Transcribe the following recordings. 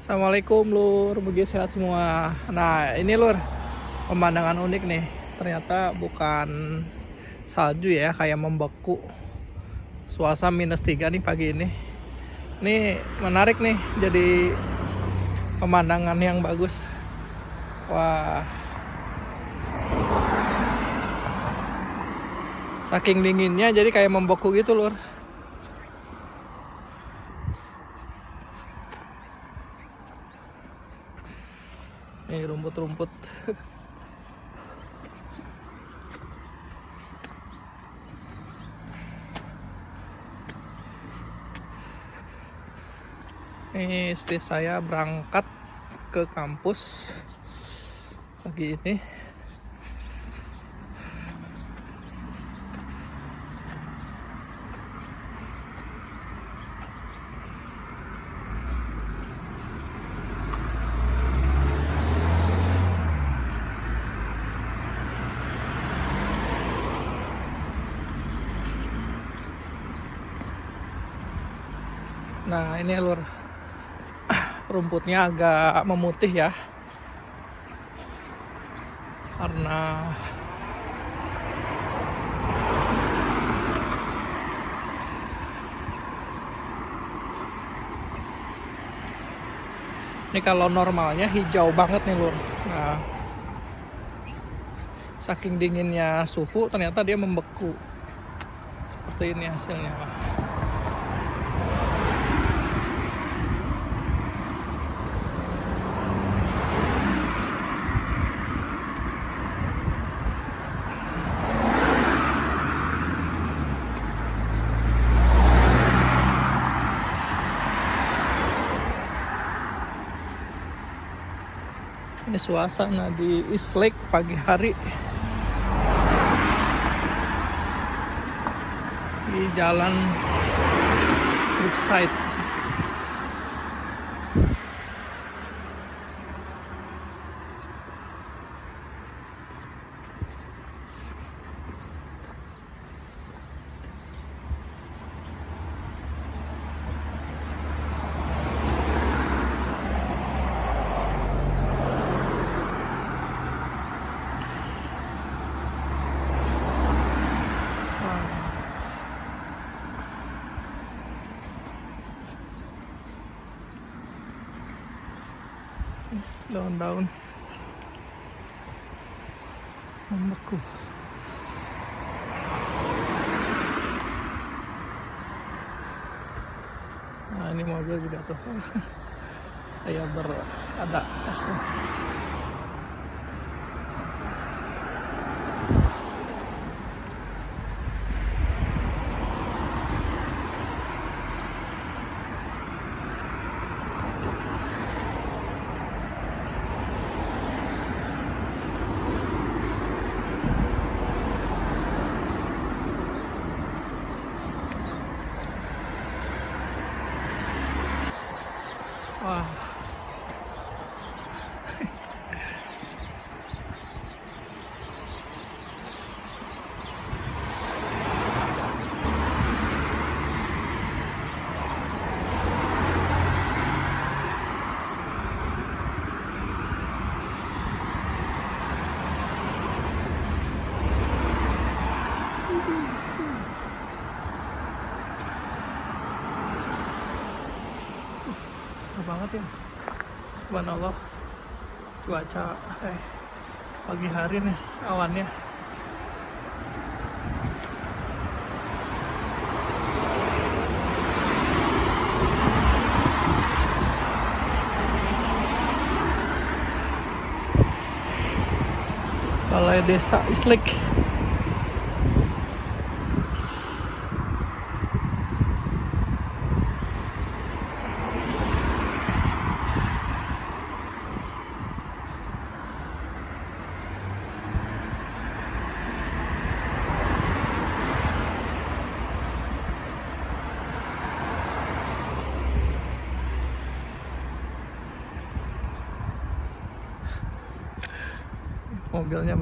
Assalamualaikum lur, bagi sehat semua. Nah ini lur, pemandangan unik nih. Ternyata bukan salju ya, kayak membeku. Suasana -3 nih pagi ini. Ini menarik nih, jadi pemandangan yang bagus. Wah, saking dinginnya jadi kayak membeku gitu lur. Nih rumput-rumput. Ini istri saya berangkat ke kampus pagi ini. Nah ini lur, rumputnya agak memutih ya, karena ini kalau normalnya hijau banget nih lur. Nah, saking dinginnya suhu ternyata dia membeku. Seperti ini hasilnya. Ini suasana di East Lake pagi hari di jalan Brookside. Daun-daun membeku. Nah ini mobil juga tuh kayak ada asnya. Wah, banget ya, subhanallah. Cuaca pagi hari nih awannya. Balai Desa East Lake. Mobilnya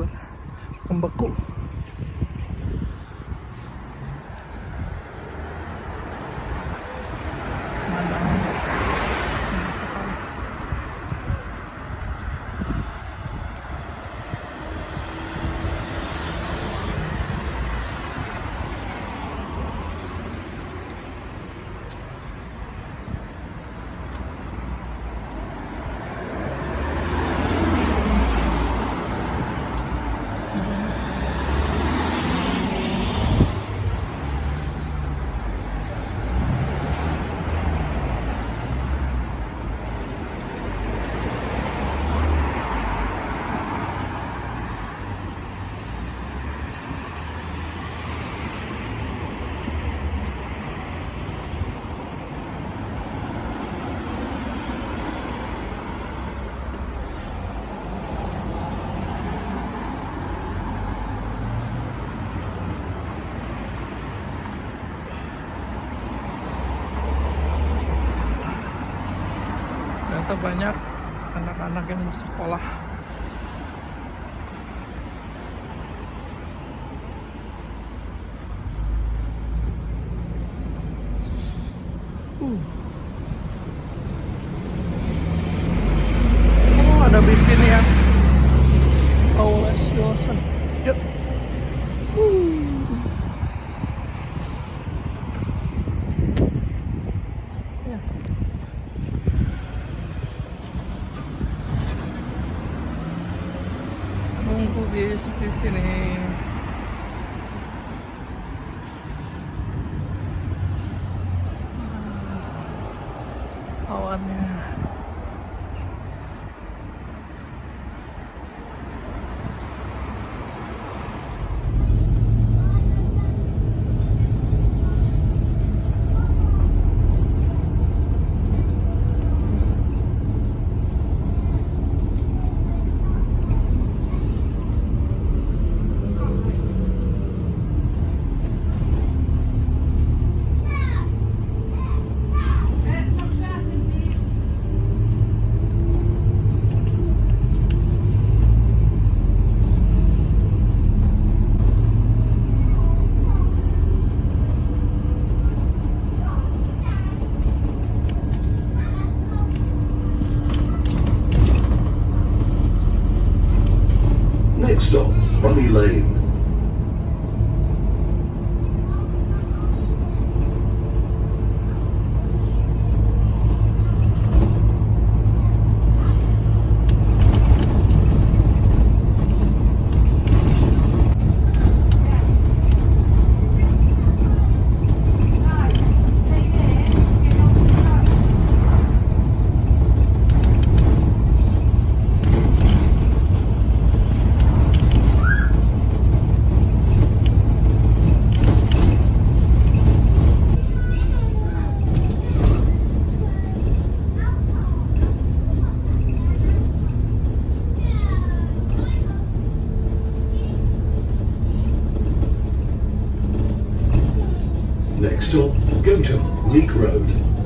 membeku. Pemandangannya indah sekali. ternyata banyak anak-anak yang bersekolah. Oh, ada bis ini ya. Paules Johnson. Yuk. Ya. Nunggu bis di sini. Awannya. Next stop, Bunny Lane. Next stop, Gotham Leak Road.